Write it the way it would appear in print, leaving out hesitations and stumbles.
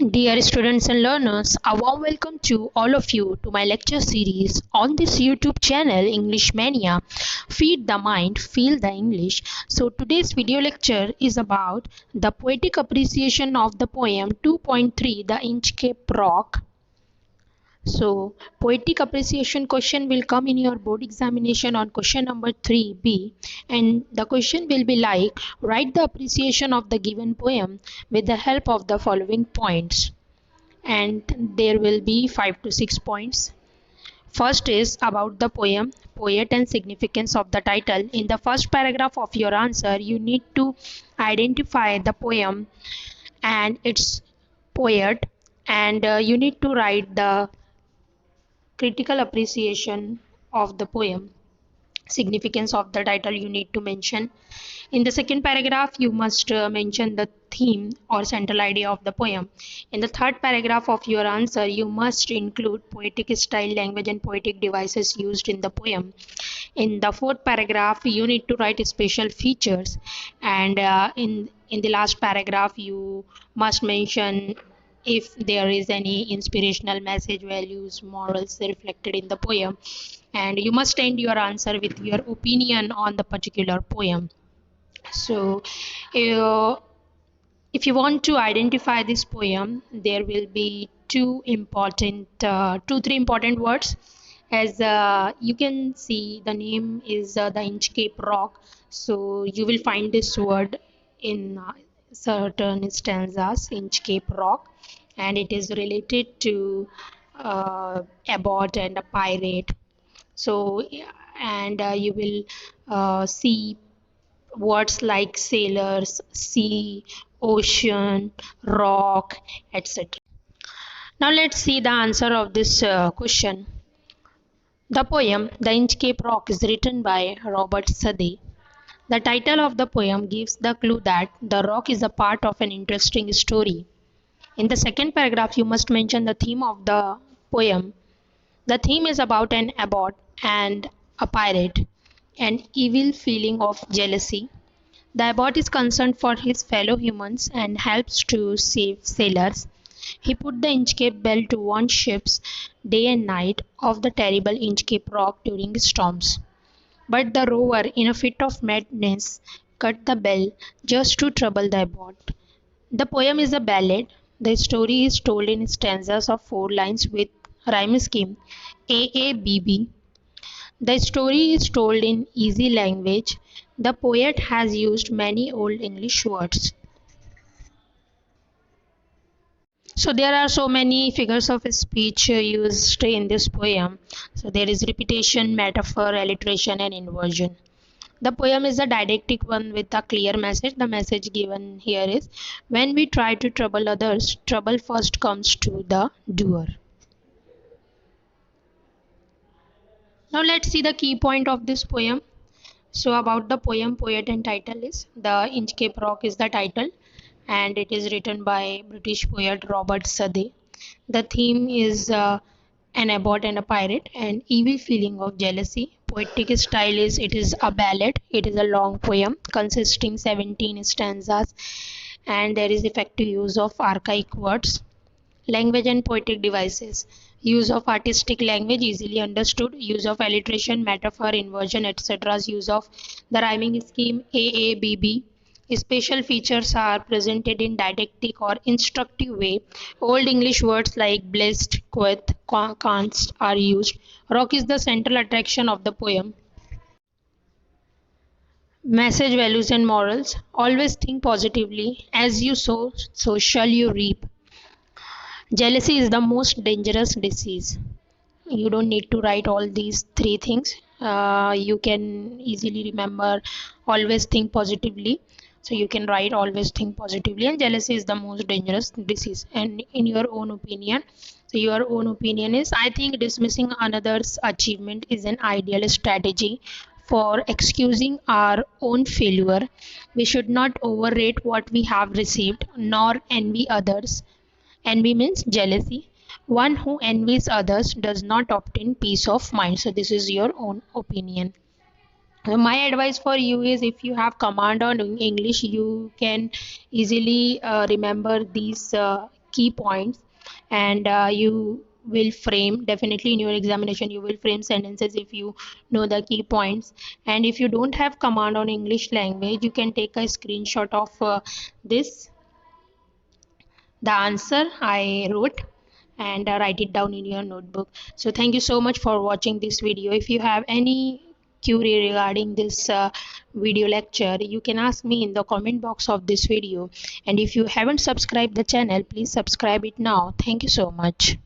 Dear students and learners, a warm welcome to all of you to my lecture series on this YouTube channel English Mania. Feed the mind, feel the English. So today's video lecture is about the poetic appreciation of the poem 2.3 The Inchcape Rock. So poetic appreciation question will come in your board examination on question number 3B, and the question will be like, write the appreciation of the given poem with the help of the following points, and there will be 5 to 6 points. First is about the poem, poet and significance of the title. In the first paragraph of your answer, you need to identify the poem and its poet, and you need to write the critical appreciation of the poem. Significance of the title you need to mention. In the second paragraph, you must mention the theme or central idea of the poem. In the third paragraph of your answer, you must include poetic style, language, and poetic devices used in the poem. In the fourth paragraph, you need to write special features, and in the last paragraph, you must mention if there is any inspirational message, values, morals reflected in the poem, and you must end your answer with your opinion on the particular poem. So uh, if you want to identify this poem, there will be two three important words. As you can see, the name is the Inchcape Rock, so you will find this word in certain stanzas, Inchcape Rock, and it is related to abbot and a pirate. So and you will see words like sailors, sea, ocean, rock, etc. Now let's see the answer of this question. The poem The Inchcape Rock is written by Robert Southey. The title of the poem gives the clue that the rock is a part of an interesting story. In the second paragraph, you must mention the theme of the poem. The theme is about an abbot and a pirate, an evil feeling of jealousy. The abbot is concerned for his fellow humans and helps to save sailors. He put the Inchcape bell to warn ships day and night of the terrible Inchcape Rock during storms. But the rover, in a fit of madness, cut the bell just to trouble the abbot. The poem is a ballad. The story is told in stanzas of 4 lines with rhyme scheme AABB. The story is told in easy language. The poet has used many Old English words. So there are so many figures of speech used in this poem. So there is repetition, metaphor, alliteration, and inversion. The poem is a didactic one with a clear message. The message given here is, when we try to trouble others, trouble first comes to the doer. Now let's see the key point of this poem. So about the poem, poet, and title is The Inchcape Rock is the title, and it is written by British poet Robert Southey. The theme is an abbot and a pirate, an evil feeling of jealousy. Poetic style is, it is a ballad. It is a long poem consisting 17 stanzas, and there is effective use of archaic words. Language and poetic devices. Use of artistic language easily understood. Use of alliteration, metaphor, inversion, etc. Use of the rhyming scheme AABB. Special features are presented in didactic or instructive way. Old English words like blessed, quoth, canst are used. Rock is the central attraction of the poem. Message, values, and morals. Always think positively. As you sow, so shall you reap. Jealousy is the most dangerous disease. You don't need to write all these three things. You can easily remember always think positively. So you can write always think positively, and jealousy is the most dangerous disease. And in your own opinion, so your own opinion is, I think dismissing another's achievement is an ideal strategy for excusing our own failure. We should not overrate what we have received, nor envy others. Envy means jealousy. One who envies others does not obtain peace of mind. So this is your own opinion. My advice for you is, if you have command on English, you can easily remember these key points, and you will frame, definitely in your examination you will frame sentences if you know the key points. And if you don't have command on English language, you can take a screenshot of this, the answer I wrote, and write it down in your notebook. So thank you so much for watching this video. If you have any query regarding this video lecture, you can ask me in the comment box of this video. And if you haven't subscribed the channel, please subscribe it now. Thank you so much.